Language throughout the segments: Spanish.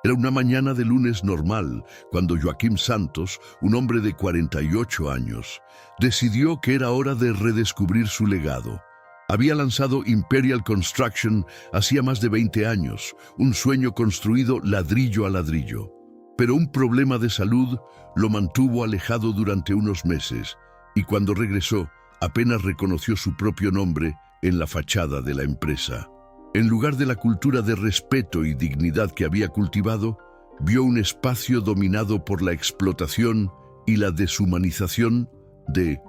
Era una mañana de lunes normal, cuando Joaquim Santos, un hombre de 48 años, decidió que era hora de redescubrir su legado. Había lanzado Imperial Construction hacía más de 20 años, un sueño construido ladrillo a ladrillo. Pero un problema de salud lo mantuvo alejado durante unos meses, y cuando regresó, apenas reconoció su propio nombre en la fachada de la empresa. En lugar de la cultura de respeto y dignidad que había cultivado, vio un espacio dominado por la explotación y la deshumanización de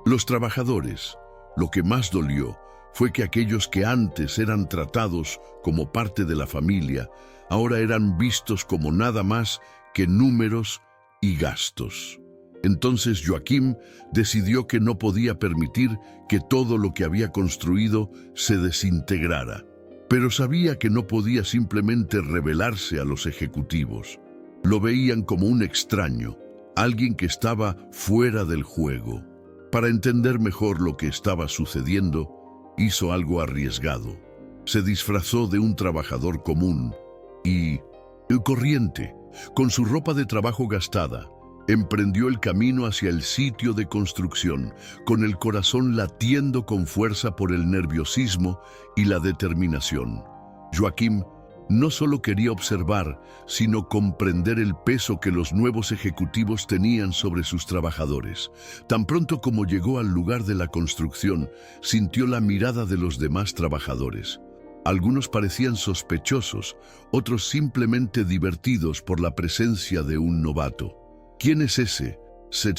los trabajadores. Lo que más dolió fue que aquellos que antes eran tratados como parte de la familia, ahora eran vistos como nada más que números y gastos. Entonces Joaquim decidió que no podía permitir que todo lo que había construido se desintegrara. Pero sabía que no podía simplemente revelarse a los ejecutivos. Lo veían como un extraño, alguien que estaba fuera del juego. Para entender mejor lo que estaba sucediendo, hizo algo arriesgado. Se disfrazó de un trabajador común y corriente, con su ropa de trabajo gastada. Emprendió el camino hacia el sitio de construcción, con el corazón latiendo con fuerza por el nerviosismo y la determinación. Joaquim no solo quería observar, sino comprender el peso que los nuevos ejecutivos tenían sobre sus trabajadores. Tan pronto como llegó al lugar de la construcción, sintió la mirada de los demás trabajadores. Algunos parecían sospechosos, otros simplemente divertidos por la presencia de un novato. ¿Quién es ese? Se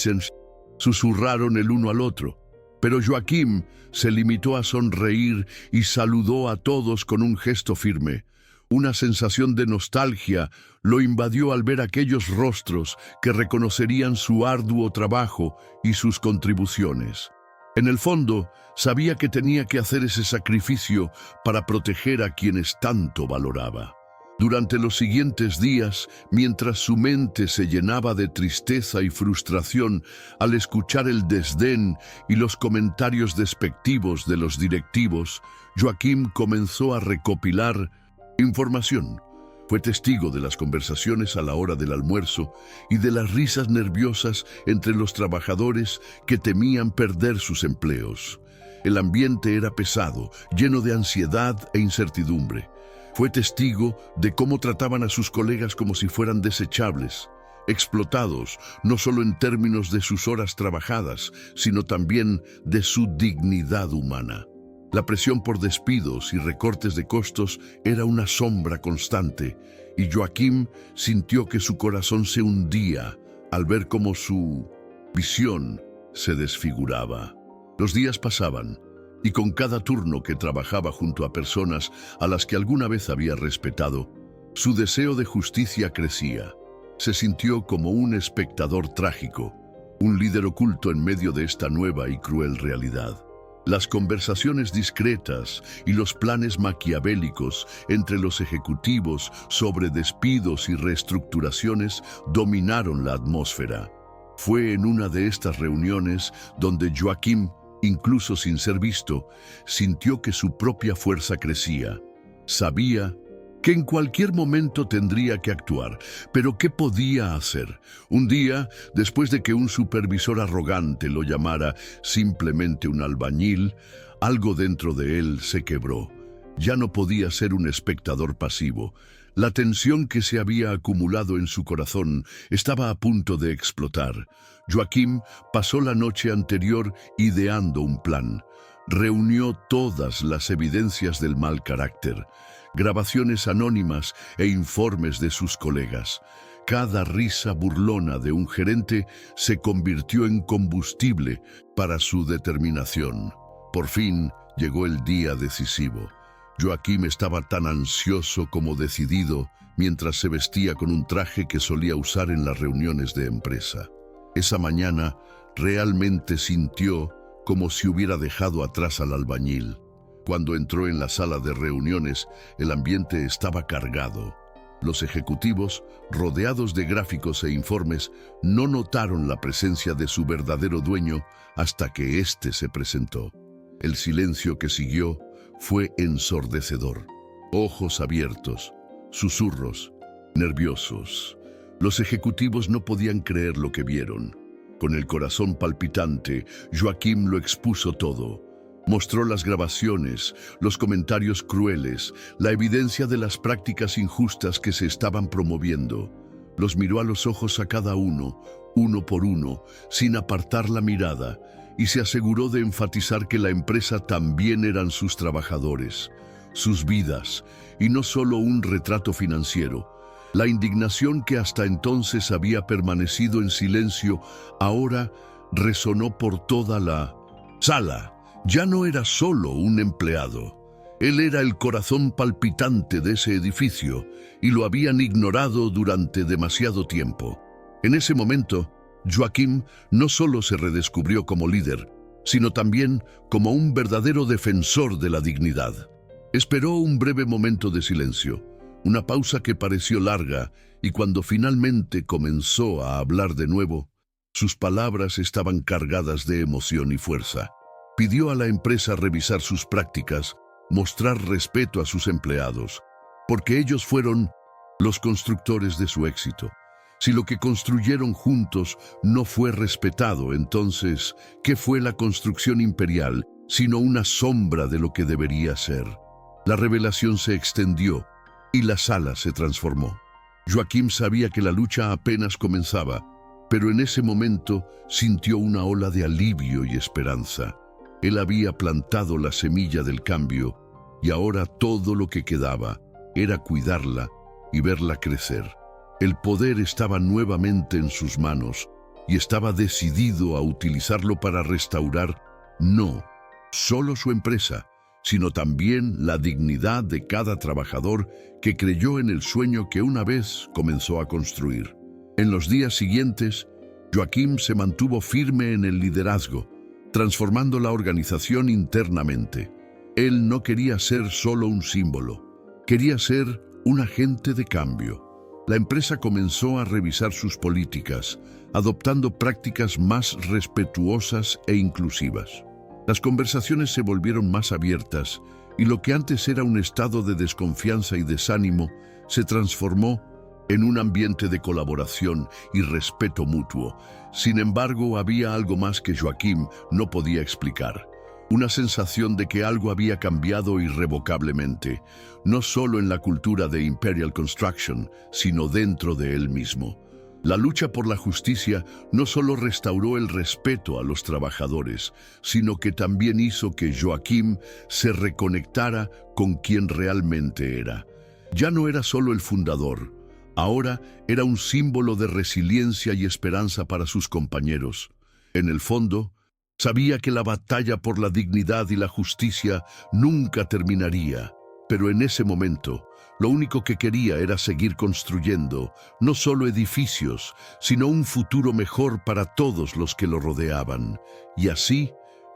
susurraron el uno al otro. Pero Joaquim se limitó a sonreír y saludó a todos con un gesto firme. Una sensación de nostalgia lo invadió al ver aquellos rostros que reconocerían su arduo trabajo y sus contribuciones. En el fondo, sabía que tenía que hacer ese sacrificio para proteger a quienes tanto valoraba. Durante los siguientes días, mientras su mente se llenaba de tristeza y frustración al escuchar el desdén y los comentarios despectivos de los directivos, Joaquim comenzó a recopilar información. Fue testigo de las conversaciones a la hora del almuerzo y de las risas nerviosas entre los trabajadores que temían perder sus empleos. El ambiente era pesado, lleno de ansiedad e incertidumbre. Fue testigo de cómo trataban a sus colegas como si fueran desechables, explotados no solo en términos de sus horas trabajadas, sino también de su dignidad humana. La presión por despidos y recortes de costos era una sombra constante, y Joaquim sintió que su corazón se hundía al ver cómo su visión se desfiguraba. Los días pasaban, y con cada turno que trabajaba junto a personas a las que alguna vez había respetado, su deseo de justicia crecía. Se sintió como un espectador trágico, un líder oculto en medio de esta nueva y cruel realidad. Las conversaciones discretas y los planes maquiavélicos entre los ejecutivos sobre despidos y reestructuraciones dominaron la atmósfera. Fue en una de estas reuniones donde Joaquim, incluso sin ser visto, sintió que su propia fuerza crecía. Sabía que en cualquier momento tendría que actuar, pero ¿qué podía hacer? Un día, después de que un supervisor arrogante lo llamara simplemente un albañil, algo dentro de él se quebró. Ya no podía ser un espectador pasivo. La tensión que se había acumulado en su corazón estaba a punto de explotar. Joaquim pasó la noche anterior ideando un plan. Reunió todas las evidencias del mal carácter, grabaciones anónimas e informes de sus colegas. Cada risa burlona de un gerente se convirtió en combustible para su determinación. Por fin llegó el día decisivo. Joaquim estaba tan ansioso como decidido mientras se vestía con un traje que solía usar en las reuniones de empresa. Esa mañana realmente sintió como si hubiera dejado atrás al albañil. Cuando entró en la sala de reuniones, el ambiente estaba cargado. Los ejecutivos, rodeados de gráficos e informes, no notaron la presencia de su verdadero dueño hasta que éste se presentó. El silencio que siguió fue ensordecedor. Ojos abiertos, susurros Nerviosos, los ejecutivos no podían creer lo que vieron. Con el corazón palpitante, Joaquim lo expuso todo. Mostró las grabaciones, los comentarios crueles, la evidencia de las prácticas injustas que se estaban promoviendo. Los miró a los ojos a cada uno, uno por uno, sin apartar la mirada, y se aseguró de enfatizar que la empresa también eran sus trabajadores, sus vidas, y no solo un retrato financiero. La indignación que hasta entonces había permanecido en silencio, ahora resonó por toda la sala. Ya no era solo un empleado. Él era el corazón palpitante de ese edificio y lo habían ignorado durante demasiado tiempo. En ese momento, Joaquim no solo se redescubrió como líder, sino también como un verdadero defensor de la dignidad. Esperó un breve momento de silencio, una pausa que pareció larga, y cuando finalmente comenzó a hablar de nuevo, sus palabras estaban cargadas de emoción y fuerza. Pidió a la empresa revisar sus prácticas, mostrar respeto a sus empleados, porque ellos fueron los constructores de su éxito. Si lo que construyeron juntos no fue respetado, entonces, ¿qué fue la construcción imperial, sino una sombra de lo que debería ser? La revelación se extendió y la sala se transformó. Joaquim sabía que la lucha apenas comenzaba, pero en ese momento sintió una ola de alivio y esperanza. Él había plantado la semilla del cambio y ahora todo lo que quedaba era cuidarla y verla crecer. El poder estaba nuevamente en sus manos y estaba decidido a utilizarlo para restaurar no solo su empresa, sino también la dignidad de cada trabajador que creyó en el sueño que una vez comenzó a construir. En los días siguientes, Joaquim se mantuvo firme en el liderazgo, transformando la organización internamente. Él no quería ser solo un símbolo, quería ser un agente de cambio. La empresa comenzó a revisar sus políticas, adoptando prácticas más respetuosas e inclusivas. Las conversaciones se volvieron más abiertas y lo que antes era un estado de desconfianza y desánimo se transformó en un ambiente de colaboración y respeto mutuo. Sin embargo, había algo más que Joaquim no podía explicar. Una sensación de que algo había cambiado irrevocablemente, no solo en la cultura de Imperial Construction, sino dentro de él mismo. La lucha por la justicia no solo restauró el respeto a los trabajadores, sino que también hizo que Joaquim se reconectara con quien realmente era. Ya no era solo el fundador, ahora era un símbolo de resiliencia y esperanza para sus compañeros. En el fondo, sabía que la batalla por la dignidad y la justicia nunca terminaría, pero en ese momento, lo único que quería era seguir construyendo, no solo edificios, sino un futuro mejor para todos los que lo rodeaban. Y así,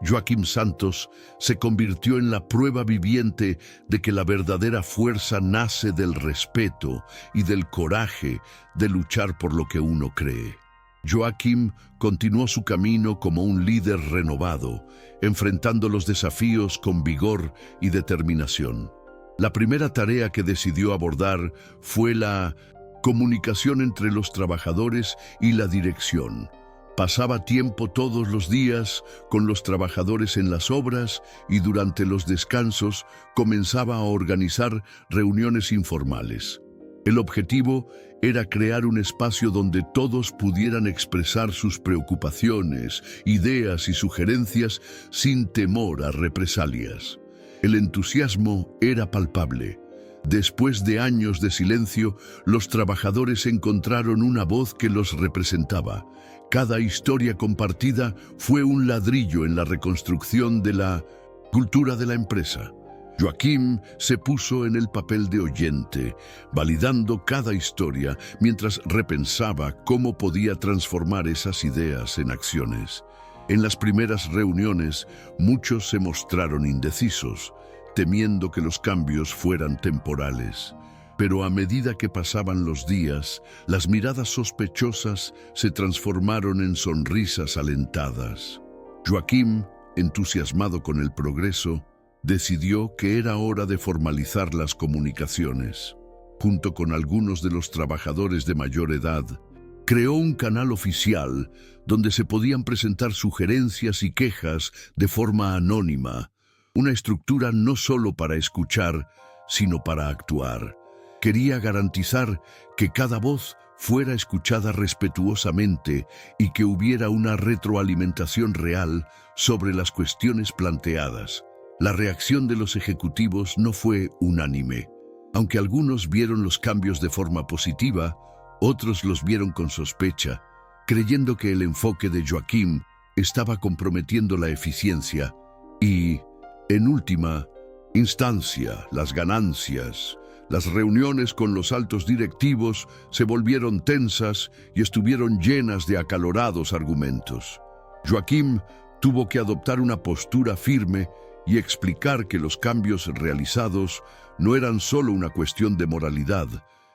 Joaquim Santos se convirtió en la prueba viviente de que la verdadera fuerza nace del respeto y del coraje de luchar por lo que uno cree. Joaquim continuó su camino como un líder renovado, enfrentando los desafíos con vigor y determinación. La primera tarea que decidió abordar fue la comunicación entre los trabajadores y la dirección. Pasaba tiempo todos los días con los trabajadores en las obras y durante los descansos comenzaba a organizar reuniones informales. El objetivo era crear un espacio donde todos pudieran expresar sus preocupaciones, ideas y sugerencias sin temor a represalias. El entusiasmo era palpable. Después de años de silencio, los trabajadores encontraron una voz que los representaba. Cada historia compartida fue un ladrillo en la reconstrucción de la cultura de la empresa. Joaquim se puso en el papel de oyente, validando cada historia mientras repensaba cómo podía transformar esas ideas en acciones. En las primeras reuniones, muchos se mostraron indecisos, temiendo que los cambios fueran temporales. Pero a medida que pasaban los días, las miradas sospechosas se transformaron en sonrisas alentadas. Joaquim, entusiasmado con el progreso, decidió que era hora de formalizar las comunicaciones. junto con algunos de los trabajadores de mayor edad, creó un canal oficial donde se podían presentar sugerencias y quejas de forma anónima, una estructura no solo para escuchar, sino para actuar. Quería garantizar que cada voz fuera escuchada respetuosamente y que hubiera una retroalimentación real sobre las cuestiones planteadas. La reacción de los ejecutivos no fue unánime. Aunque algunos vieron los cambios de forma positiva, otros los vieron con sospecha, creyendo que el enfoque de Joaquim estaba comprometiendo la eficiencia y, en última instancia, las ganancias. Las reuniones con los altos directivos se volvieron tensas y estuvieron llenas de acalorados argumentos. Joaquim tuvo que adoptar una postura firme y explicar que los cambios realizados no eran solo una cuestión de moralidad,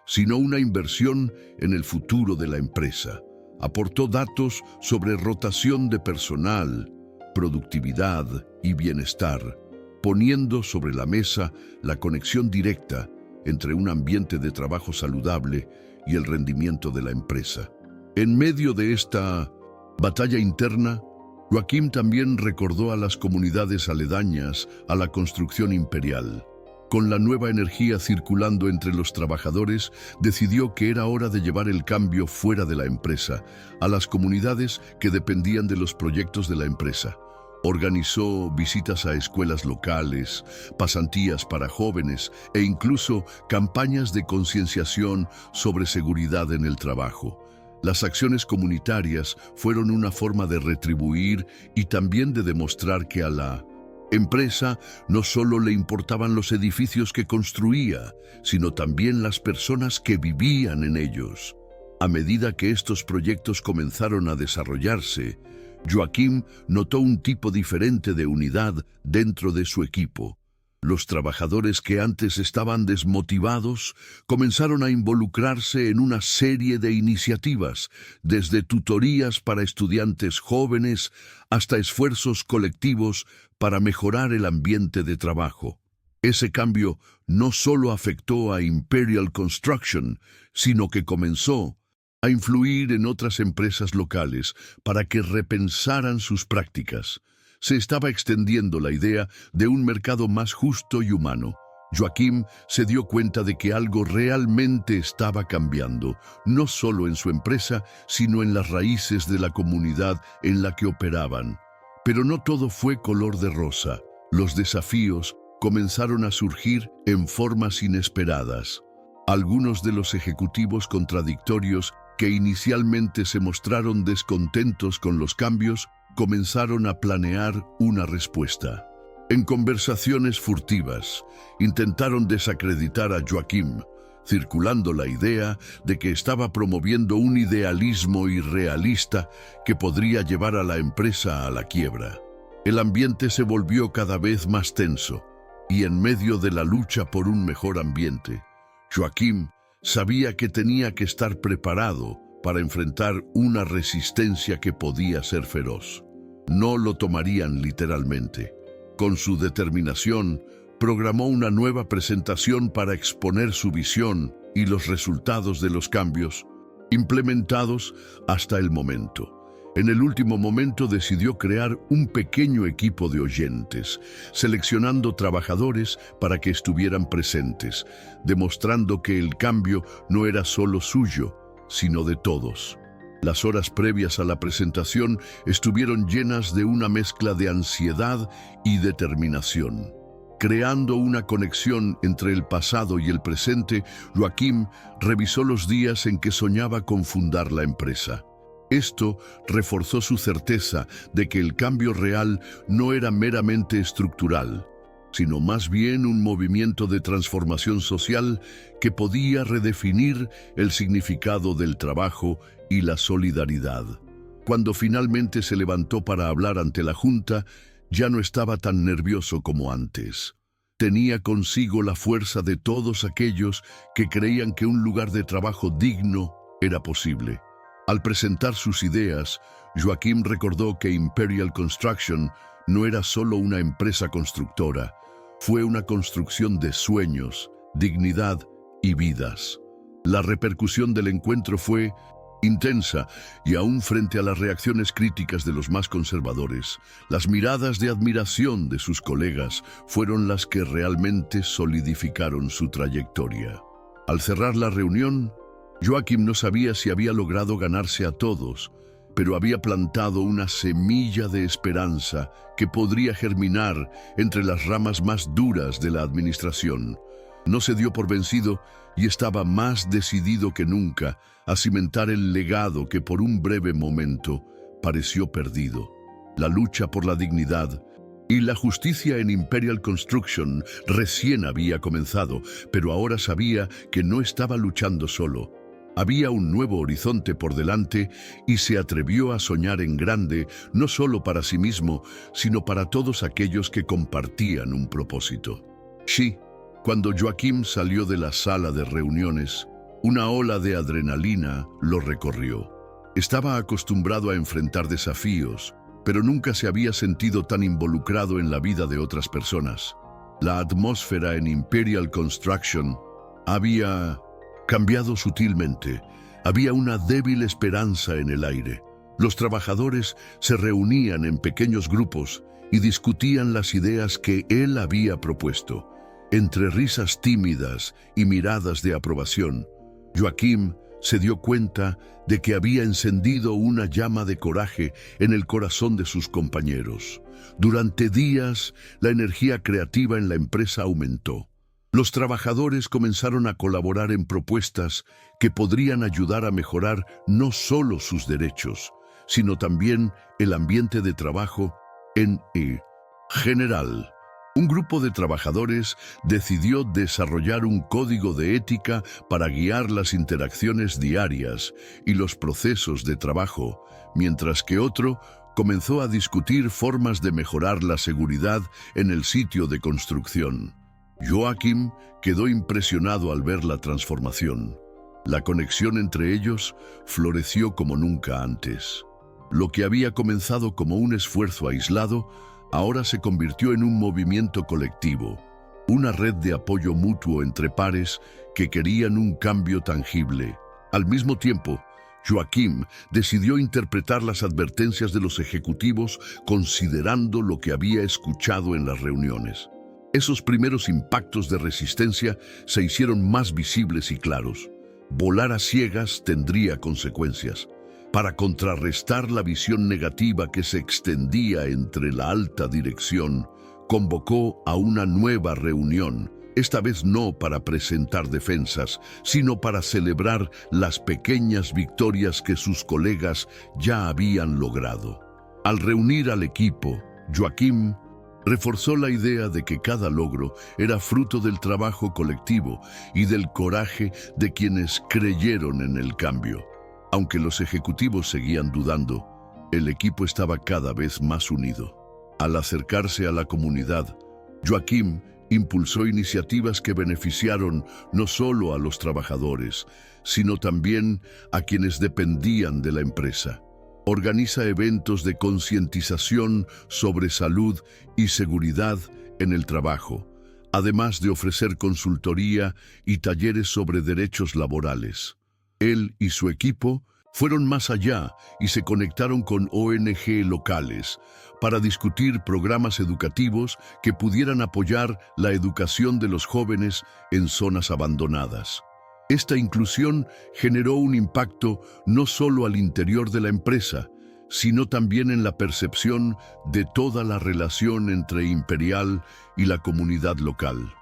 sino una inversión en el futuro de la empresa. Aportó datos sobre rotación de personal, productividad y bienestar, poniendo sobre la mesa la conexión directa entre un ambiente de trabajo saludable y el rendimiento de la empresa. En medio de esta batalla interna, Joaquim también recordó a las comunidades aledañas a la construcción imperial. Con la nueva energía circulando entre los trabajadores, decidió que era hora de llevar el cambio fuera de la empresa, a las comunidades que dependían de los proyectos de la empresa. Organizó visitas a escuelas locales, pasantías para jóvenes e incluso campañas de concienciación sobre seguridad en el trabajo. Las acciones comunitarias fueron una forma de retribuir y también de demostrar que a la empresa no solo le importaban los edificios que construía, sino también las personas que vivían en ellos. A medida que estos proyectos comenzaron a desarrollarse, Joaquim notó un tipo diferente de unidad dentro de su equipo. Los trabajadores que antes estaban desmotivados comenzaron a involucrarse en una serie de iniciativas, desde tutorías para estudiantes jóvenes hasta esfuerzos colectivos para mejorar el ambiente de trabajo. Ese cambio no solo afectó a Imperial Construction, sino que comenzó a influir en otras empresas locales para que repensaran sus prácticas. Se estaba extendiendo la idea de un mercado más justo y humano. Joaquim se dio cuenta de que algo realmente estaba cambiando, no solo en su empresa, sino en las raíces de la comunidad en la que operaban. Pero no todo fue color de rosa. Los desafíos comenzaron a surgir en formas inesperadas. Algunos de los ejecutivos contradictorios que inicialmente se mostraron descontentos con los cambios, comenzaron a planear una respuesta. En conversaciones furtivas, intentaron desacreditar a Joaquim, circulando la idea de que estaba promoviendo un idealismo irrealista que podría llevar a la empresa a la quiebra. El ambiente se volvió cada vez más tenso, y en medio de la lucha por un mejor ambiente, Joaquim sabía que tenía que estar preparado para enfrentar una resistencia que podía ser feroz. No lo tomarían literalmente. Con su determinación, programó una nueva presentación para exponer su visión y los resultados de los cambios implementados hasta el momento. En el último momento decidió crear un pequeño equipo de oyentes, seleccionando trabajadores para que estuvieran presentes, demostrando que el cambio no era solo suyo, sino de todos. Las horas previas a la presentación estuvieron llenas de una mezcla de ansiedad y determinación. Creando una conexión entre el pasado y el presente, Joaquim revisó los días en que soñaba con fundar la empresa. Esto reforzó su certeza de que el cambio real no era meramente estructural, sino más bien un movimiento de transformación social que podía redefinir el significado del trabajo y la solidaridad. Cuando finalmente se levantó para hablar ante la Junta, ya no estaba tan nervioso como antes. Tenía consigo la fuerza de todos aquellos que creían que un lugar de trabajo digno era posible. Al presentar sus ideas, Joaquim recordó que Imperial Construction no era solo una empresa constructora, fue una construcción de sueños, dignidad y vidas. La repercusión del encuentro fue intensa y aún frente a las reacciones críticas de los más conservadores, las miradas de admiración de sus colegas fueron las que realmente solidificaron su trayectoria. Al cerrar la reunión, Joachim no sabía si había logrado ganarse a todos, pero había plantado una semilla de esperanza que podría germinar entre las ramas más duras de la administración. No se dio por vencido y estaba más decidido que nunca a cimentar el legado que por un breve momento pareció perdido. La lucha por la dignidad y la justicia en Imperial Construction recién había comenzado, pero ahora sabía que no estaba luchando solo. Había un nuevo horizonte por delante y se atrevió a soñar en grande, no solo para sí mismo, sino para todos aquellos que compartían un propósito. Sí, cuando Joachim salió de la sala de reuniones, una ola de adrenalina lo recorrió. Estaba acostumbrado a enfrentar desafíos, pero nunca se había sentido tan involucrado en la vida de otras personas. La atmósfera en Imperial Construction había cambiado sutilmente. Había una débil esperanza en el aire. Los trabajadores se reunían en pequeños grupos y discutían las ideas que él había propuesto. Entre risas tímidas y miradas de aprobación, Joachim se dio cuenta de que había encendido una llama de coraje en el corazón de sus compañeros. Durante días, la energía creativa en la empresa aumentó. Los trabajadores comenzaron a colaborar en propuestas que podrían ayudar a mejorar no solo sus derechos, sino también el ambiente de trabajo en general. Un grupo de trabajadores decidió desarrollar un código de ética para guiar las interacciones diarias y los procesos de trabajo, mientras que otro comenzó a discutir formas de mejorar la seguridad en el sitio de construcción. Joachim quedó impresionado al ver la transformación. La conexión entre ellos floreció como nunca antes. Lo que había comenzado como un esfuerzo aislado, ahora se convirtió en un movimiento colectivo, una red de apoyo mutuo entre pares que querían un cambio tangible. Al mismo tiempo, Joachim decidió interpretar las advertencias de los ejecutivos considerando lo que había escuchado en las reuniones. Esos primeros impactos de resistencia se hicieron más visibles y claros. Volar a ciegas tendría consecuencias. Para contrarrestar la visión negativa que se extendía entre la alta dirección, convocó a una nueva reunión, esta vez no para presentar defensas, sino para celebrar las pequeñas victorias que sus colegas ya habían logrado. Al reunir al equipo, Joachim reforzó la idea de que cada logro era fruto del trabajo colectivo y del coraje de quienes creyeron en el cambio. Aunque los ejecutivos seguían dudando, el equipo estaba cada vez más unido. Al acercarse a la comunidad, Joachim impulsó iniciativas que beneficiaron no solo a los trabajadores, sino también a quienes dependían de la empresa. Organiza eventos de concientización sobre salud y seguridad en el trabajo, además de ofrecer consultoría y talleres sobre derechos laborales. Él y su equipo fueron más allá y se conectaron con ONG locales para discutir programas educativos que pudieran apoyar la educación de los jóvenes en zonas abandonadas. Esta inclusión generó un impacto no solo al interior de la empresa, sino también en la percepción de toda la relación entre Imperial y la comunidad local.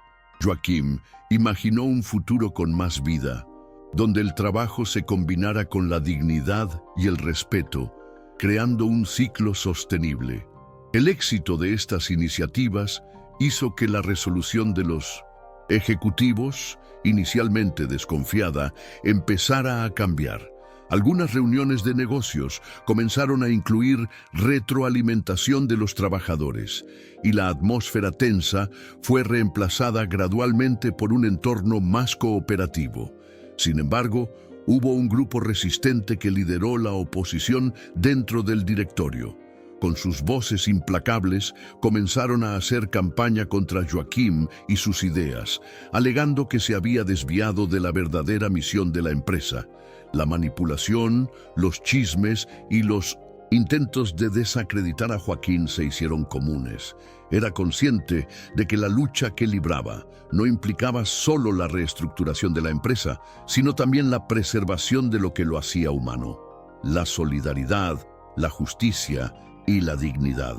Joachim imaginó un futuro con más vida, donde el trabajo se combinara con la dignidad y el respeto, creando un ciclo sostenible. El éxito de estas iniciativas hizo que la resolución de los ejecutivos, inicialmente desconfiada, empezara a cambiar. Algunas reuniones de negocios comenzaron a incluir retroalimentación de los trabajadores, y la atmósfera tensa fue reemplazada gradualmente por un entorno más cooperativo. Sin embargo, hubo un grupo resistente que lideró la oposición dentro del directorio. Con sus voces implacables, comenzaron a hacer campaña contra Joaquim y sus ideas, alegando que se había desviado de la verdadera misión de la empresa. La manipulación, los chismes y los intentos de desacreditar a Joaquim se hicieron comunes. Era consciente de que la lucha que libraba no implicaba solo la reestructuración de la empresa, sino también la preservación de lo que lo hacía humano: la solidaridad, la justicia y la dignidad.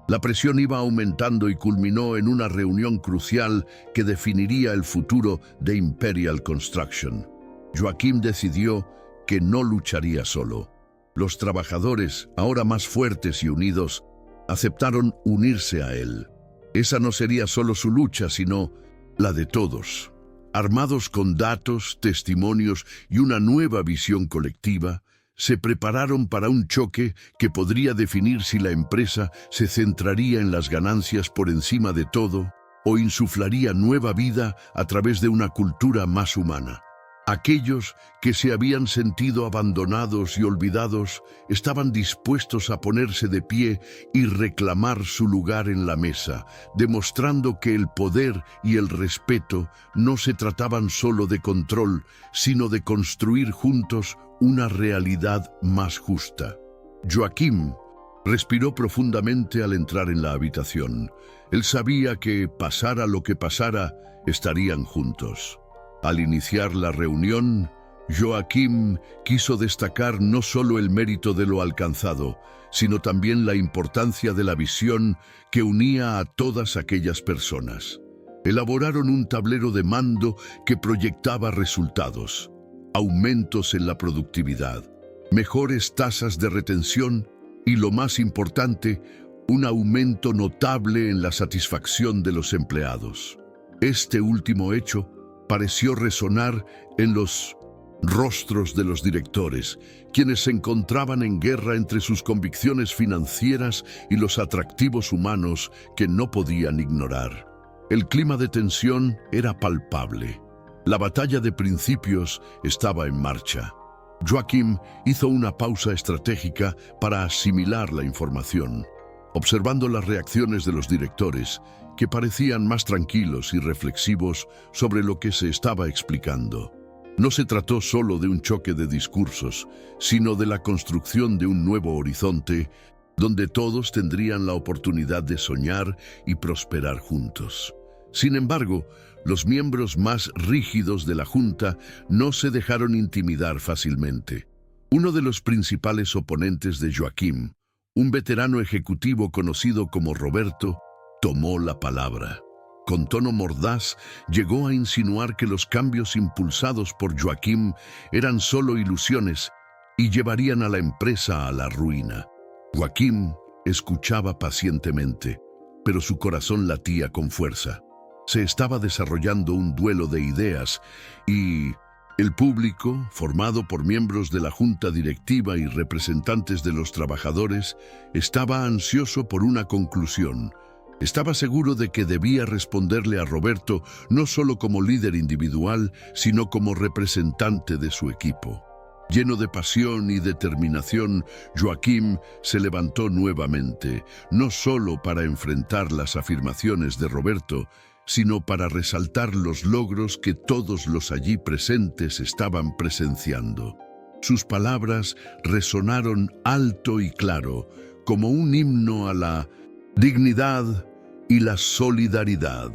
La presión iba aumentando y culminó en una reunión crucial que definiría el futuro de Imperial Construction. Joaquim decidió que no lucharía solo. Los trabajadores, ahora más fuertes y unidos, aceptaron unirse a él. Esa no sería solo su lucha, sino la de todos. Armados con datos, testimonios y una nueva visión colectiva, se prepararon para un choque que podría definir si la empresa se centraría en las ganancias por encima de todo o insuflaría nueva vida a través de una cultura más humana. Aquellos que se habían sentido abandonados y olvidados estaban dispuestos a ponerse de pie y reclamar su lugar en la mesa, demostrando que el poder y el respeto no se trataban solo de control, sino de construir juntos una realidad más justa. Joaquim respiró profundamente al entrar en la habitación. Él sabía que, pasara lo que pasara, estarían juntos. Al iniciar la reunión, Joaquim quiso destacar no solo el mérito de lo alcanzado, sino también la importancia de la visión que unía a todas aquellas personas. Elaboraron un tablero de mando que proyectaba resultados: aumentos en la productividad, mejores tasas de retención y, lo más importante, un aumento notable en la satisfacción de los empleados. Este último hecho pareció resonar en los rostros de los directores, quienes se encontraban en guerra entre sus convicciones financieras y los atractivos humanos que no podían ignorar. El clima de tensión era palpable. La batalla de principios estaba en marcha. Joaquim hizo una pausa estratégica para asimilar la información. Observando las reacciones de los directores, que parecían más tranquilos y reflexivos sobre lo que se estaba explicando. No se trató solo de un choque de discursos, sino de la construcción de un nuevo horizonte donde todos tendrían la oportunidad de soñar y prosperar juntos. Sin embargo, los miembros más rígidos de la Junta no se dejaron intimidar fácilmente. Uno de los principales oponentes de Joaquim, un veterano ejecutivo conocido como Roberto, tomó la palabra. Con tono mordaz, llegó a insinuar que los cambios impulsados por Joaquim eran solo ilusiones y llevarían a la empresa a la ruina. Joaquim escuchaba pacientemente, pero su corazón latía con fuerza. Se estaba desarrollando un duelo de ideas y el público, formado por miembros de la junta directiva y representantes de los trabajadores, estaba ansioso por una conclusión. Estaba seguro de que debía responderle a Roberto no solo como líder individual, sino como representante de su equipo. Lleno de pasión y determinación, Joaquim se levantó nuevamente, no solo para enfrentar las afirmaciones de Roberto, sino para resaltar los logros que todos los allí presentes estaban presenciando. Sus palabras resonaron alto y claro, como un himno a la dignidad y la solidaridad.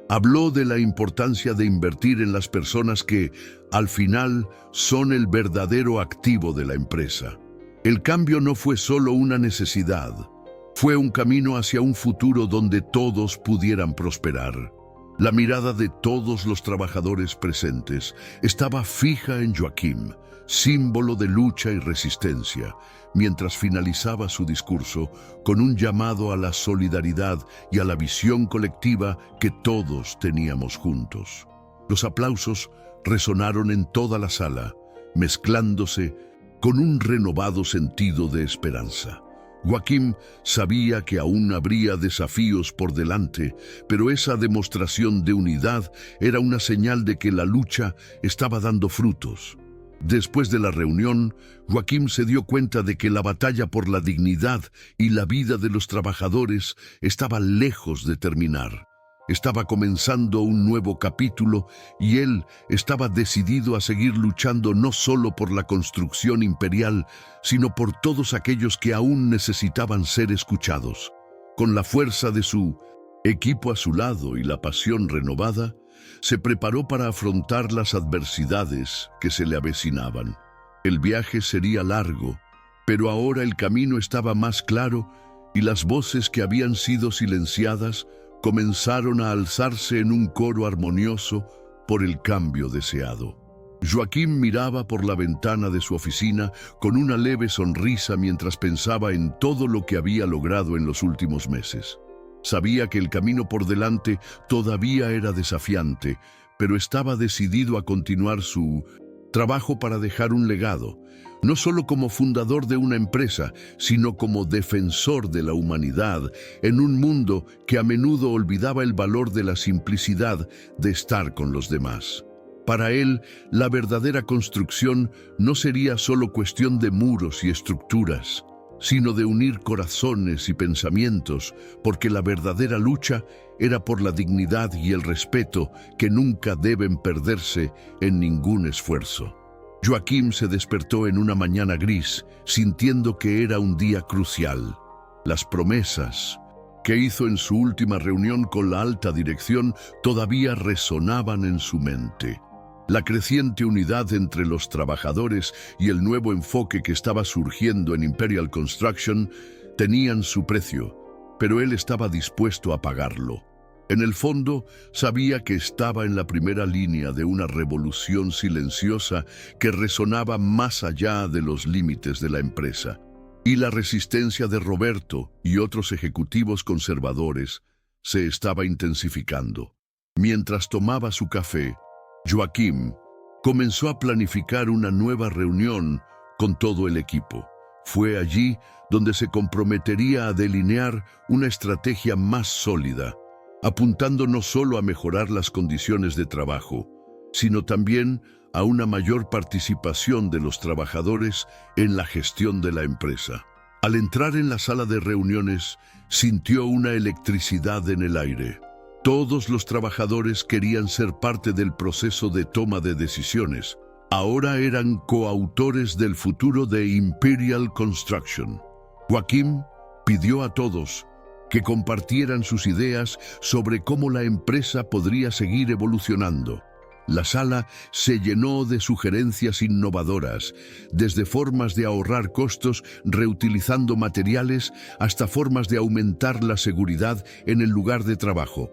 Habló de la importancia de invertir en las personas que, al final, son el verdadero activo de la empresa. El cambio no fue solo una necesidad, fue un camino hacia un futuro donde todos pudieran prosperar. La mirada de todos los trabajadores presentes estaba fija en Joaquim, símbolo de lucha y resistencia, mientras finalizaba su discurso con un llamado a la solidaridad y a la visión colectiva que todos teníamos juntos. Los aplausos resonaron en toda la sala, mezclándose con un renovado sentido de esperanza. Joaquim sabía que aún habría desafíos por delante, pero esa demostración de unidad era una señal de que la lucha estaba dando frutos. Después de la reunión, Joaquim se dio cuenta de que la batalla por la dignidad y la vida de los trabajadores estaba lejos de terminar. Estaba comenzando un nuevo capítulo y él estaba decidido a seguir luchando no solo por la construcción imperial, sino por todos aquellos que aún necesitaban ser escuchados. Con la fuerza de su equipo a su lado y la pasión renovada, se preparó para afrontar las adversidades que se le avecinaban. El viaje sería largo, pero ahora el camino estaba más claro y las voces que habían sido silenciadas comenzaron a alzarse en un coro armonioso por el cambio deseado. Joaquim miraba por la ventana de su oficina con una leve sonrisa mientras pensaba en todo lo que había logrado en los últimos meses. Sabía que el camino por delante todavía era desafiante, pero estaba decidido a continuar su trabajo para dejar un legado, no solo como fundador de una empresa, sino como defensor de la humanidad en un mundo que a menudo olvidaba el valor de la simplicidad de estar con los demás. Para él, la verdadera construcción no sería solo cuestión de muros y estructuras, sino de unir corazones y pensamientos, porque la verdadera lucha era por la dignidad y el respeto que nunca deben perderse en ningún esfuerzo. Joaquim se despertó en una mañana gris, sintiendo que era un día crucial. Las promesas que hizo en su última reunión con la alta dirección todavía resonaban en su mente. La creciente unidad entre los trabajadores y el nuevo enfoque que estaba surgiendo en Imperial Construction tenían su precio, pero él estaba dispuesto a pagarlo. En el fondo, sabía que estaba en la primera línea de una revolución silenciosa que resonaba más allá de los límites de la empresa. Y la resistencia de Roberto y otros ejecutivos conservadores se estaba intensificando. Mientras tomaba su café, Joaquim comenzó a planificar una nueva reunión con todo el equipo. Fue allí donde se comprometería a delinear una estrategia más sólida, apuntando no solo a mejorar las condiciones de trabajo, sino también a una mayor participación de los trabajadores en la gestión de la empresa. Al entrar en la sala de reuniones, sintió una electricidad en el aire. Todos los trabajadores querían ser parte del proceso de toma de decisiones. Ahora eran coautores del futuro de Imperial Construction. Joaquim pidió a todos que compartieran sus ideas sobre cómo la empresa podría seguir evolucionando. La sala se llenó de sugerencias innovadoras, desde formas de ahorrar costos reutilizando materiales hasta formas de aumentar la seguridad en el lugar de trabajo.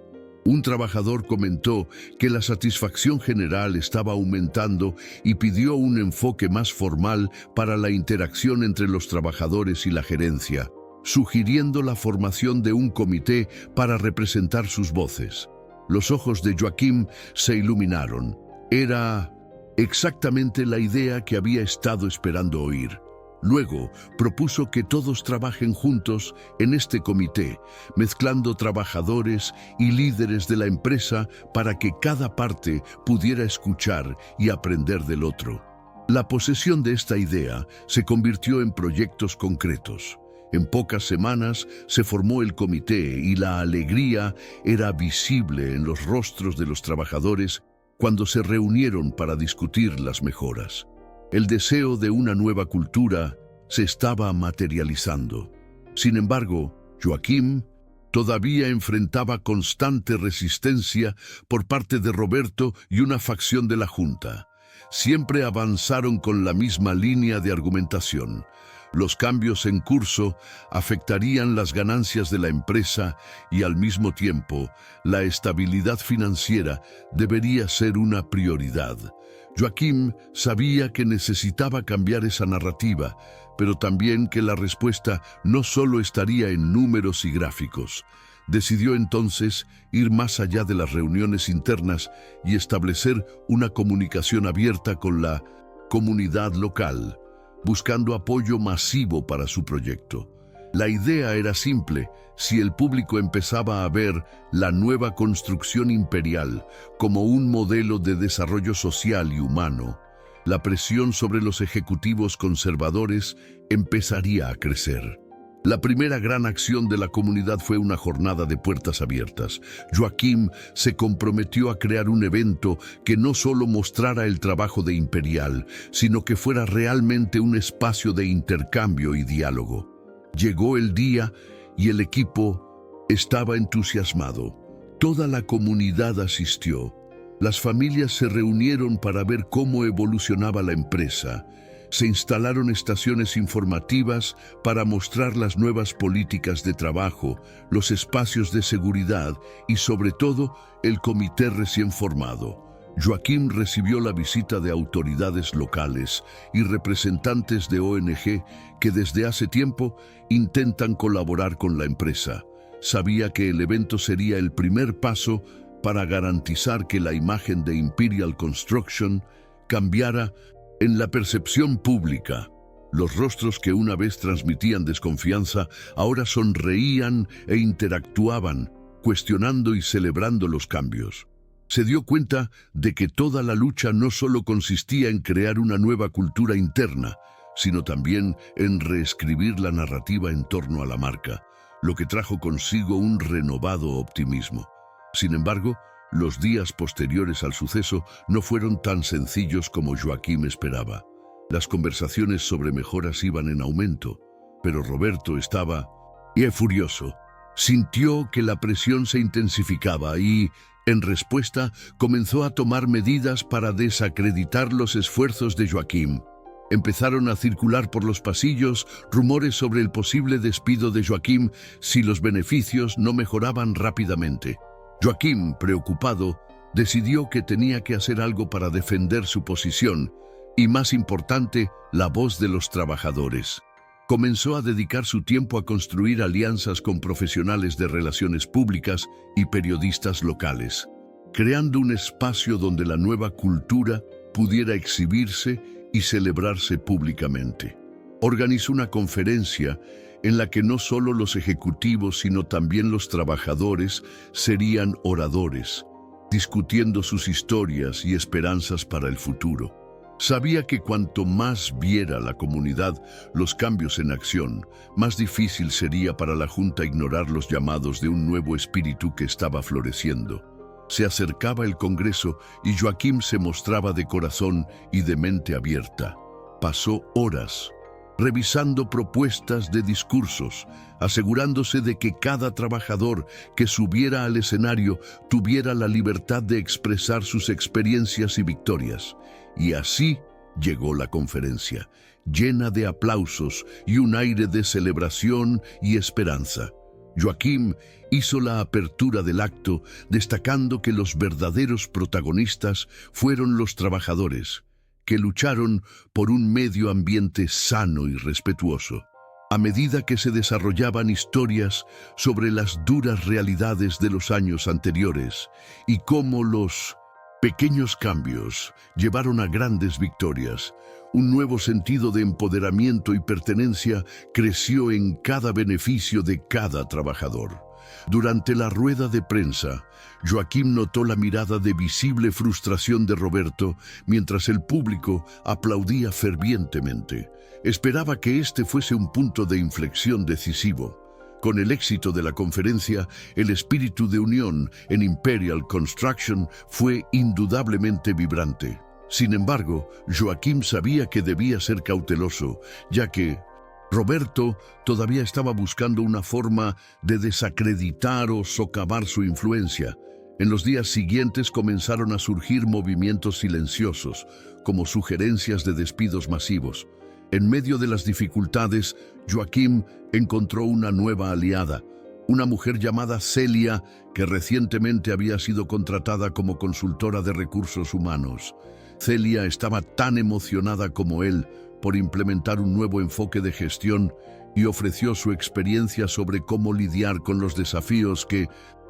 Un trabajador comentó que la satisfacción general estaba aumentando y pidió un enfoque más formal para la interacción entre los trabajadores y la gerencia, sugiriendo la formación de un comité para representar sus voces. Los ojos de Joaquim se iluminaron. Era exactamente la idea que había estado esperando oír. Luego, propuso que todos trabajen juntos en este comité, mezclando trabajadores y líderes de la empresa para que cada parte pudiera escuchar y aprender del otro. La posesión de esta idea se convirtió en proyectos concretos. En pocas semanas se formó el comité y la alegría era visible en los rostros de los trabajadores cuando se reunieron para discutir las mejoras. El deseo de una nueva cultura se estaba materializando. Sin embargo, Joaquim todavía enfrentaba constante resistencia por parte de Roberto y una facción de la Junta. Siempre avanzaron con la misma línea de argumentación. Los cambios en curso afectarían las ganancias de la empresa y al mismo tiempo la estabilidad financiera debería ser una prioridad. Joaquim sabía que necesitaba cambiar esa narrativa, pero también que la respuesta no solo estaría en números y gráficos. Decidió entonces ir más allá de las reuniones internas y establecer una comunicación abierta con la comunidad local, buscando apoyo masivo para su proyecto. La idea era simple: si el público empezaba a ver la nueva construcción imperial como un modelo de desarrollo social y humano, La presión sobre los ejecutivos conservadores empezaría a crecer. La primera gran acción de la comunidad fue una jornada de puertas abiertas. Joaquim se comprometió a crear un evento que no solo mostrara el trabajo de Imperial, sino que fuera realmente un espacio de intercambio y diálogo. Llegó el día y el equipo estaba entusiasmado. Toda la comunidad asistió. Las familias se reunieron para ver cómo evolucionaba la empresa. Se instalaron estaciones informativas para mostrar las nuevas políticas de trabajo, los espacios de seguridad y, sobre todo, el comité recién formado. Joaquim recibió la visita de autoridades locales y representantes de ONG que desde hace tiempo intentan colaborar con la empresa. Sabía que el evento sería el primer paso para garantizar que la imagen de Imperial Construction cambiara en la percepción pública. Los rostros que una vez transmitían desconfianza ahora sonreían e interactuaban, cuestionando y celebrando los cambios. Se dio cuenta de que toda la lucha no solo consistía en crear una nueva cultura interna, sino también en reescribir la narrativa en torno a la marca, lo que trajo consigo un renovado optimismo. Sin embargo, los días posteriores al suceso no fueron tan sencillos como Joaquim esperaba. Las conversaciones sobre mejoras iban en aumento, pero Roberto estaba furioso. Sintió que la presión se intensificaba y, en respuesta, comenzó a tomar medidas para desacreditar los esfuerzos de Joaquim. Empezaron a circular por los pasillos rumores sobre el posible despido de Joaquim si los beneficios no mejoraban rápidamente. Joaquim, preocupado, decidió que tenía que hacer algo para defender su posición y, más importante, la voz de los trabajadores. Comenzó a dedicar su tiempo a construir alianzas con profesionales de relaciones públicas y periodistas locales, creando un espacio donde la nueva cultura pudiera exhibirse y celebrarse públicamente. Organizó una conferencia en la que no solo los ejecutivos, sino también los trabajadores serían oradores, discutiendo sus historias y esperanzas para el futuro. Sabía que cuanto más viera la comunidad los cambios en acción, más difícil sería para la Junta ignorar los llamados de un nuevo espíritu que estaba floreciendo. Se acercaba el Congreso y Joaquim se mostraba de corazón y de mente abierta. Pasó horas revisando propuestas de discursos, asegurándose de que cada trabajador que subiera al escenario tuviera la libertad de expresar sus experiencias y victorias. Y así llegó la conferencia, llena de aplausos y un aire de celebración y esperanza. Joaquim hizo la apertura del acto, destacando que los verdaderos protagonistas fueron los trabajadores, que lucharon por un medio ambiente sano y respetuoso. A medida que se desarrollaban historias sobre las duras realidades de los años anteriores y cómo los pequeños cambios llevaron a grandes victorias, un nuevo sentido de empoderamiento y pertenencia creció en cada beneficio de cada trabajador. Durante la rueda de prensa, Joaquim notó la mirada de visible frustración de Roberto mientras el público aplaudía fervientemente. Esperaba que este fuese un punto de inflexión decisivo. Con el éxito de la conferencia, el espíritu de unión en Imperial Construction fue indudablemente vibrante. Sin embargo, Joaquim sabía que debía ser cauteloso, ya que Roberto todavía estaba buscando una forma de desacreditar o socavar su influencia. En los días siguientes comenzaron a surgir movimientos silenciosos, como sugerencias de despidos masivos. En medio de las dificultades, Joaquim encontró una nueva aliada, una mujer llamada Celia, que recientemente había sido contratada como consultora de recursos humanos. Celia estaba tan emocionada como él por implementar un nuevo enfoque de gestión y ofreció su experiencia sobre cómo lidiar con los desafíos que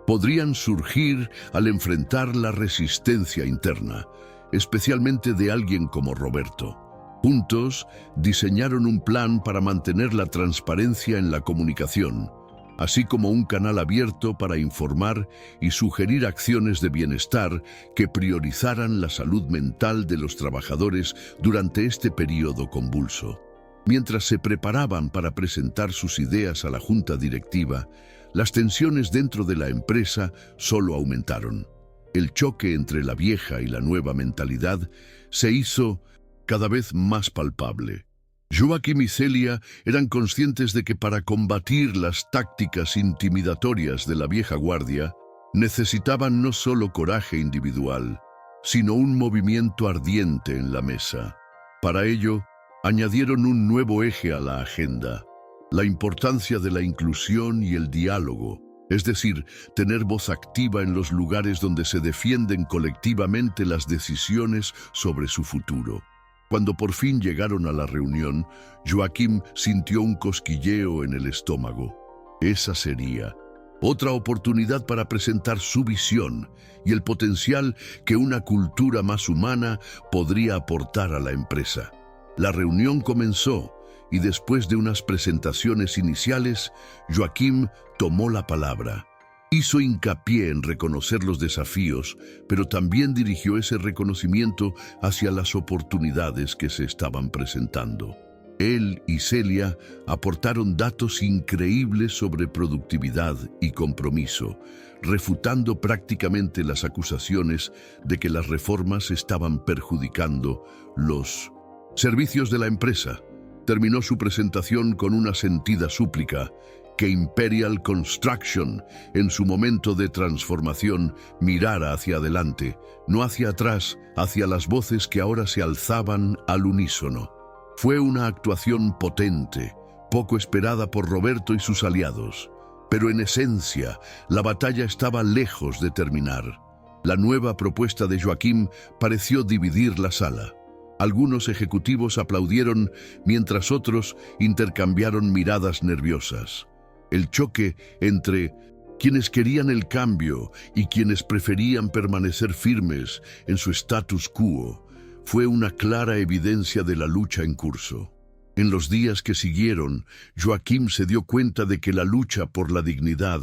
podrían surgir al enfrentar la resistencia interna, especialmente de alguien como Roberto. Juntos, diseñaron un plan para mantener la transparencia en la comunicación, así como un canal abierto para informar y sugerir acciones de bienestar que priorizaran la salud mental de los trabajadores durante este periodo convulso. Mientras se preparaban para presentar sus ideas a la junta directiva, las tensiones dentro de la empresa solo aumentaron. El choque entre la vieja y la nueva mentalidad se hizo cada vez más palpable. Joaquim y Celia eran conscientes de que para combatir las tácticas intimidatorias de la vieja guardia, necesitaban no solo coraje individual, sino un movimiento ardiente en la mesa. Para ello, añadieron un nuevo eje a la agenda: la importancia de la inclusión y el diálogo, es decir, tener voz activa en los lugares donde se defienden colectivamente las decisiones sobre su futuro. Cuando por fin llegaron a la reunión, Joaquim sintió un cosquilleo en el estómago. Esa sería otra oportunidad para presentar su visión y el potencial que una cultura más humana podría aportar a la empresa. La reunión comenzó y después de unas presentaciones iniciales, Joaquim tomó la palabra. Hizo hincapié en reconocer los desafíos, pero también dirigió ese reconocimiento hacia las oportunidades que se estaban presentando. Él y Celia aportaron datos increíbles sobre productividad y compromiso, refutando prácticamente las acusaciones de que las reformas estaban perjudicando los servicios de la empresa. Terminó su presentación con una sentida súplica: que Imperial Construction, en su momento de transformación, mirara hacia adelante, no hacia atrás, hacia las voces que ahora se alzaban al unísono. Fue una actuación potente, poco esperada por Roberto y sus aliados, pero en esencia, la batalla estaba lejos de terminar. La nueva propuesta de Joaquim pareció dividir la sala. Algunos ejecutivos aplaudieron, mientras otros intercambiaron miradas nerviosas. El choque entre quienes querían el cambio y quienes preferían permanecer firmes en su status quo fue una clara evidencia de la lucha en curso. En los días que siguieron, Joaquim se dio cuenta de que la lucha por la dignidad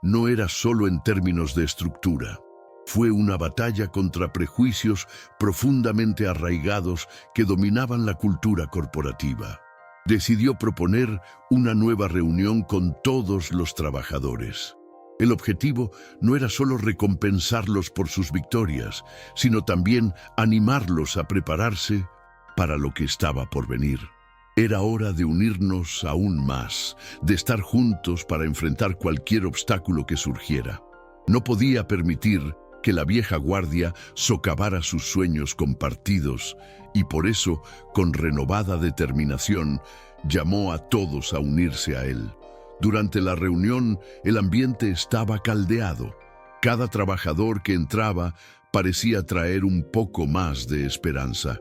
no era solo en términos de estructura. Fue una batalla contra prejuicios profundamente arraigados que dominaban la cultura corporativa. Decidió proponer una nueva reunión con todos los trabajadores. El objetivo no era solo recompensarlos por sus victorias, sino también animarlos a prepararse para lo que estaba por venir. Era hora de unirnos aún más, de estar juntos para enfrentar cualquier obstáculo que surgiera. No podía permitir que la vieja guardia socavara sus sueños compartidos y por eso, con renovada determinación, llamó a todos a unirse a él. Durante la reunión, el ambiente estaba caldeado. Cada trabajador que entraba parecía traer un poco más de esperanza.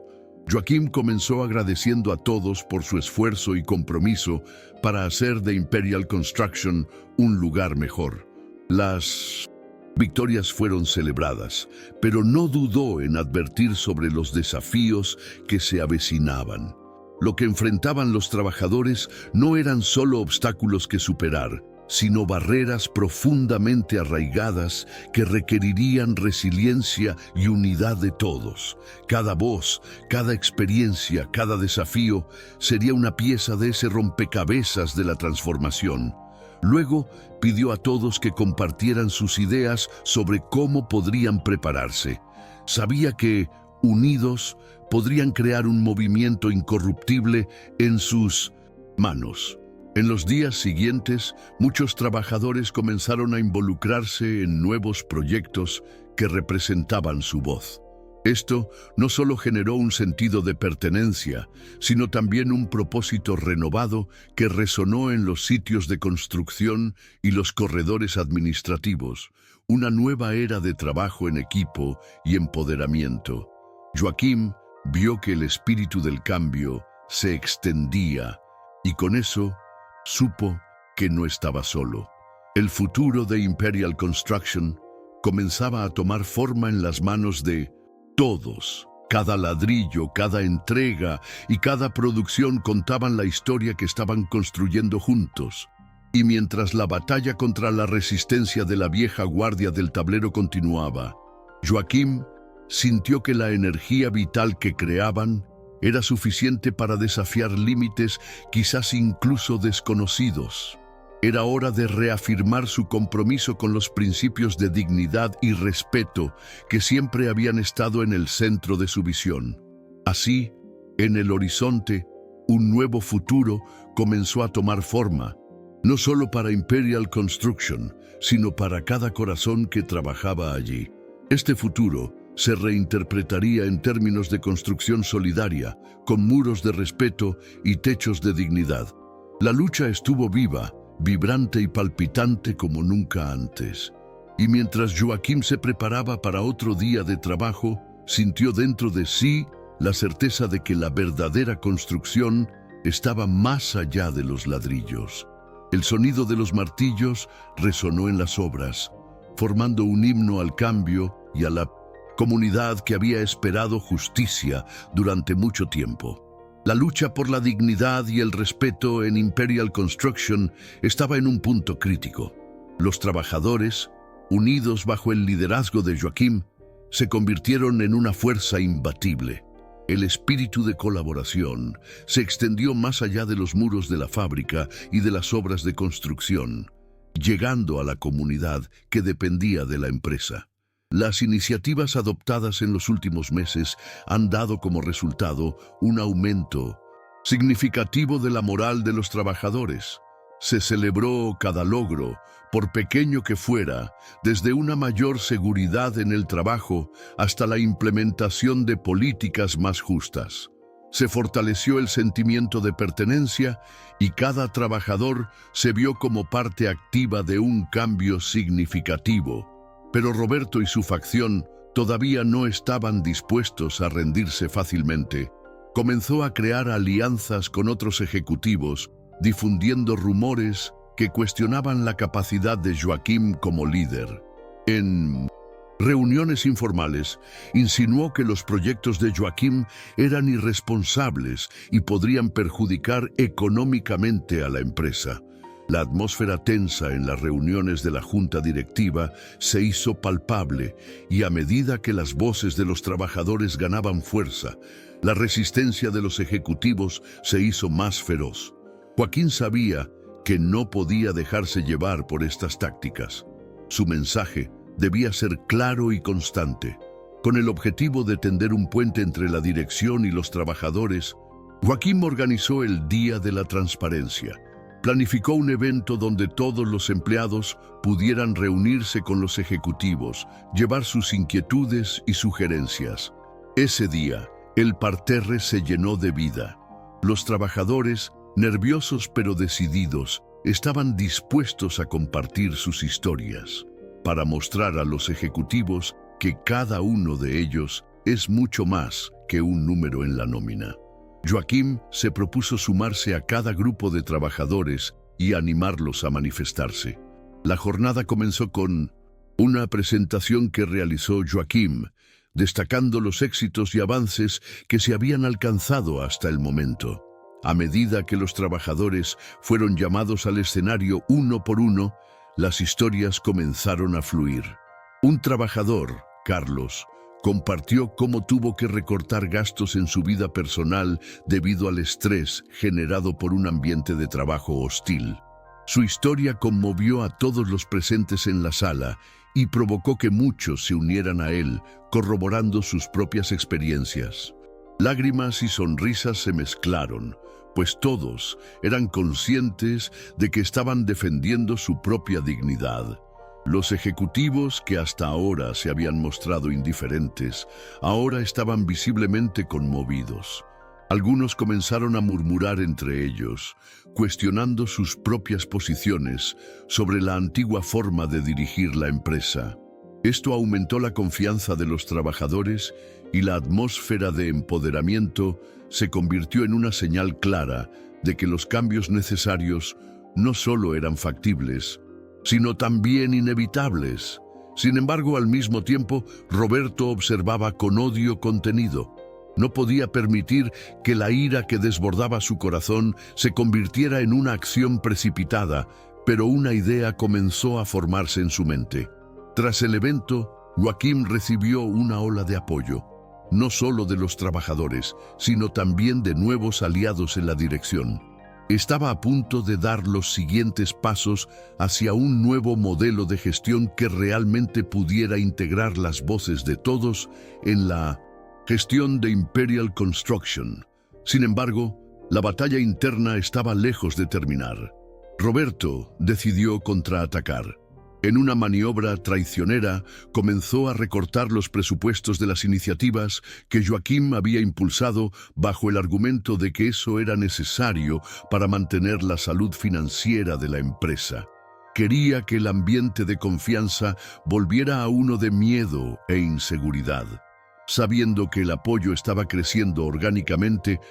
Joaquim comenzó agradeciendo a todos por su esfuerzo y compromiso para hacer de Imperial Construction un lugar mejor. Las victorias fueron celebradas, pero no dudó en advertir sobre los desafíos que se avecinaban. Lo que enfrentaban los trabajadores no eran solo obstáculos que superar, sino barreras profundamente arraigadas que requerirían resiliencia y unidad de todos. Cada voz, cada experiencia, cada desafío sería una pieza de ese rompecabezas de la transformación. Luego pidió a todos que compartieran sus ideas sobre cómo podrían prepararse. Sabía que, unidos, podrían crear un movimiento incorruptible en sus manos. En los días siguientes, muchos trabajadores comenzaron a involucrarse en nuevos proyectos que representaban su voz. Esto no solo generó un sentido de pertenencia, sino también un propósito renovado que resonó en los sitios de construcción y los corredores administrativos, una nueva era de trabajo en equipo y empoderamiento. Joaquim vio que el espíritu del cambio se extendía y con eso supo que no estaba solo. El futuro de Imperial Construction comenzaba a tomar forma en las manos de todos. Cada ladrillo, cada entrega y cada producción contaban la historia que estaban construyendo juntos. Y mientras la batalla contra la resistencia de la vieja guardia del tablero continuaba, Joaquim sintió que la energía vital que creaban era suficiente para desafiar límites quizás incluso desconocidos. Era hora de reafirmar su compromiso con los principios de dignidad y respeto que siempre habían estado en el centro de su visión. Así, en el horizonte, un nuevo futuro comenzó a tomar forma, no solo para Imperial Construction, sino para cada corazón que trabajaba allí. Este futuro se reinterpretaría en términos de construcción solidaria, con muros de respeto y techos de dignidad. La lucha estuvo viva, vibrante y palpitante como nunca antes. Y mientras Joaquim se preparaba para otro día de trabajo, sintió dentro de sí la certeza de que la verdadera construcción estaba más allá de los ladrillos. El sonido de los martillos resonó en las obras, formando un himno al cambio y a la comunidad que había esperado justicia durante mucho tiempo. La lucha por la dignidad y el respeto en Imperial Construction estaba en un punto crítico. Los trabajadores, unidos bajo el liderazgo de Joaquim, se convirtieron en una fuerza imbatible. El espíritu de colaboración se extendió más allá de los muros de la fábrica y de las obras de construcción, llegando a la comunidad que dependía de la empresa. Las iniciativas adoptadas en los últimos meses han dado como resultado un aumento significativo de la moral de los trabajadores. Se celebró cada logro, por pequeño que fuera, desde una mayor seguridad en el trabajo hasta la implementación de políticas más justas. Se fortaleció el sentimiento de pertenencia y cada trabajador se vio como parte activa de un cambio significativo. Pero Roberto y su facción todavía no estaban dispuestos a rendirse fácilmente. Comenzó a crear alianzas con otros ejecutivos, difundiendo rumores que cuestionaban la capacidad de Joaquim como líder. En reuniones informales, insinuó que los proyectos de Joaquim eran irresponsables y podrían perjudicar económicamente a la empresa. La atmósfera tensa en las reuniones de la junta directiva se hizo palpable y a medida que las voces de los trabajadores ganaban fuerza, la resistencia de los ejecutivos se hizo más feroz. Joaquim sabía que no podía dejarse llevar por estas tácticas. Su mensaje debía ser claro y constante. Con el objetivo de tender un puente entre la dirección y los trabajadores, Joaquim organizó el Día de la Transparencia. Planificó un evento donde todos los empleados pudieran reunirse con los ejecutivos, llevar sus inquietudes y sugerencias. Ese día, el parterre se llenó de vida. Los trabajadores, nerviosos pero decididos, estaban dispuestos a compartir sus historias, para mostrar a los ejecutivos que cada uno de ellos es mucho más que un número en la nómina. Joaquim se propuso sumarse a cada grupo de trabajadores y animarlos a manifestarse. La jornada comenzó con una presentación que realizó Joaquim, destacando los éxitos y avances que se habían alcanzado hasta el momento. A medida que los trabajadores fueron llamados al escenario uno por uno, las historias comenzaron a fluir. Un trabajador, Carlos, compartió cómo tuvo que recortar gastos en su vida personal debido al estrés generado por un ambiente de trabajo hostil. Su historia conmovió a todos los presentes en la sala y provocó que muchos se unieran a él, corroborando sus propias experiencias. Lágrimas y sonrisas se mezclaron, pues todos eran conscientes de que estaban defendiendo su propia dignidad. Los ejecutivos, que hasta ahora se habían mostrado indiferentes, ahora estaban visiblemente conmovidos. Algunos comenzaron a murmurar entre ellos, cuestionando sus propias posiciones sobre la antigua forma de dirigir la empresa. Esto aumentó la confianza de los trabajadores y la atmósfera de empoderamiento se convirtió en una señal clara de que los cambios necesarios no solo eran factibles, sino también inevitables. Sin embargo, al mismo tiempo, Roberto observaba con odio contenido. No podía permitir que la ira que desbordaba su corazón se convirtiera en una acción precipitada, pero una idea comenzó a formarse en su mente. Tras el evento, Joaquim recibió una ola de apoyo, no solo de los trabajadores, sino también de nuevos aliados en la dirección. Estaba a punto de dar los siguientes pasos hacia un nuevo modelo de gestión que realmente pudiera integrar las voces de todos en la gestión de Imperial Construction. Sin embargo, la batalla interna estaba lejos de terminar. Roberto decidió contraatacar. En una maniobra traicionera, comenzó a recortar los presupuestos de las iniciativas que Joaquim había impulsado bajo el argumento de que eso era necesario para mantener la salud financiera de la empresa. Quería que el ambiente de confianza volviera a uno de miedo e inseguridad. Sabiendo que el apoyo estaba creciendo orgánicamente,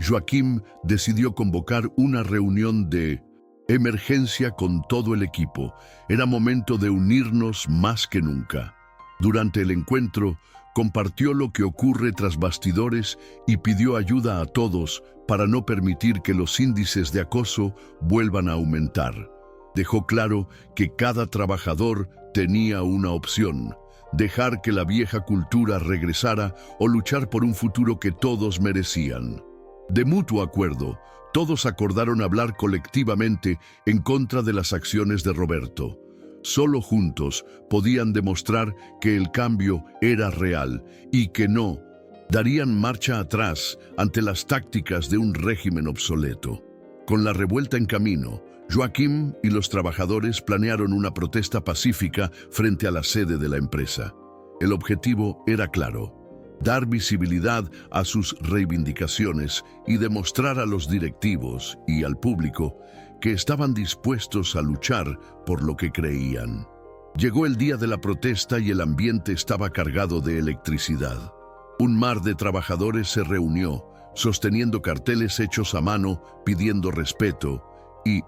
Joaquim decidió convocar una reunión de emergencia con todo el equipo. Era momento de unirnos más que nunca. Durante el encuentro, compartió lo que ocurre tras bastidores y pidió ayuda a todos para no permitir que los índices de acoso vuelvan a aumentar. Dejó claro que cada trabajador tenía una opción: dejar que la vieja cultura regresara o luchar por un futuro que todos merecían. De mutuo acuerdo, todos acordaron hablar colectivamente en contra de las acciones de Roberto. Solo juntos podían demostrar que el cambio era real y que no darían marcha atrás ante las tácticas de un régimen obsoleto. Con la revuelta en camino, Joaquim y los trabajadores planearon una protesta pacífica frente a la sede de la empresa. El objetivo era claro: dar visibilidad a sus reivindicaciones y demostrar a los directivos y al público que estaban dispuestos a luchar por lo que creían. Llegó el día de la protesta y el ambiente estaba cargado de electricidad. Un mar de trabajadores se reunió, sosteniendo carteles hechos a mano, pidiendo respeto y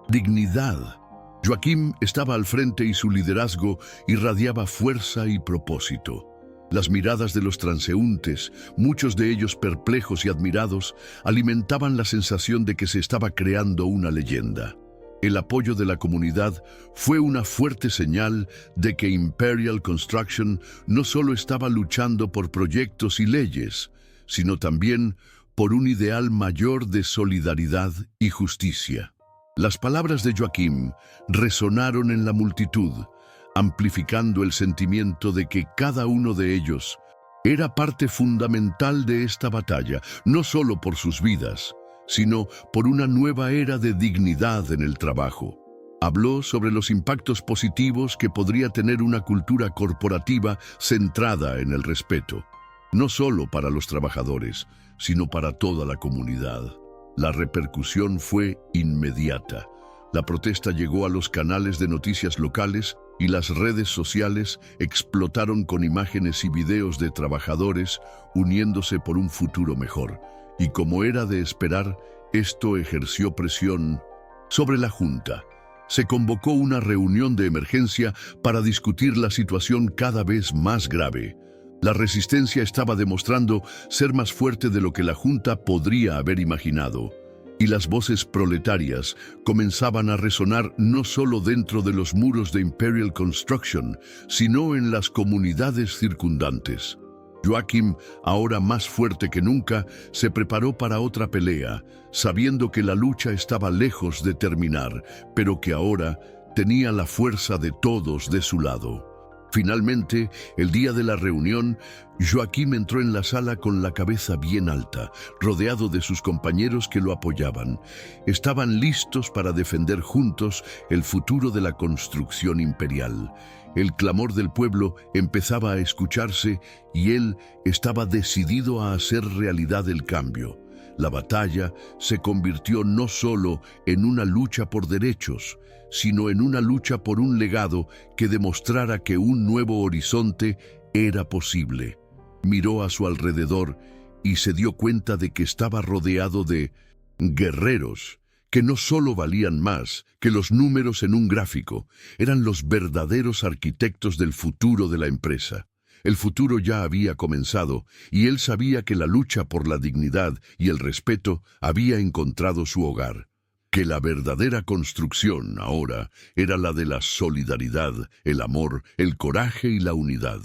dignidad. Joaquim estaba al frente y su liderazgo irradiaba fuerza y propósito. Las miradas de los transeúntes, muchos de ellos perplejos y admirados, alimentaban la sensación de que se estaba creando una leyenda. El apoyo de la comunidad fue una fuerte señal de que Imperial Construction no solo estaba luchando por proyectos y leyes, sino también por un ideal mayor de solidaridad y justicia. Las palabras de Joaquim resonaron en la multitud, amplificando el sentimiento de que cada uno de ellos era parte fundamental de esta batalla, no solo por sus vidas, sino por una nueva era de dignidad en el trabajo. Habló sobre los impactos positivos que podría tener una cultura corporativa centrada en el respeto, no solo para los trabajadores, sino para toda la comunidad. La repercusión fue inmediata. La protesta llegó a los canales de noticias locales y las redes sociales explotaron con imágenes y videos de trabajadores uniéndose por un futuro mejor. Y como era de esperar, esto ejerció presión sobre la Junta. Se convocó una reunión de emergencia para discutir la situación cada vez más grave. La resistencia estaba demostrando ser más fuerte de lo que la Junta podría haber imaginado. Y las voces proletarias comenzaban a resonar no solo dentro de los muros de Imperial Construction, sino en las comunidades circundantes. Joaquim, ahora más fuerte que nunca, se preparó para otra pelea, sabiendo que la lucha estaba lejos de terminar, pero que ahora tenía la fuerza de todos de su lado. Finalmente, el día de la reunión, Joaquim entró en la sala con la cabeza bien alta, rodeado de sus compañeros que lo apoyaban. Estaban listos para defender juntos el futuro de la construcción imperial. El clamor del pueblo empezaba a escucharse y él estaba decidido a hacer realidad el cambio. La batalla se convirtió no solo en una lucha por derechos, sino en una lucha por un legado que demostrara que un nuevo horizonte era posible. Miró a su alrededor y se dio cuenta de que estaba rodeado de guerreros que no solo valían más que los números en un gráfico, eran los verdaderos arquitectos del futuro de la empresa. El futuro ya había comenzado y él sabía que la lucha por la dignidad y el respeto había encontrado su hogar. que la verdadera construcción ahora era la de la solidaridad, el amor, el coraje y la unidad.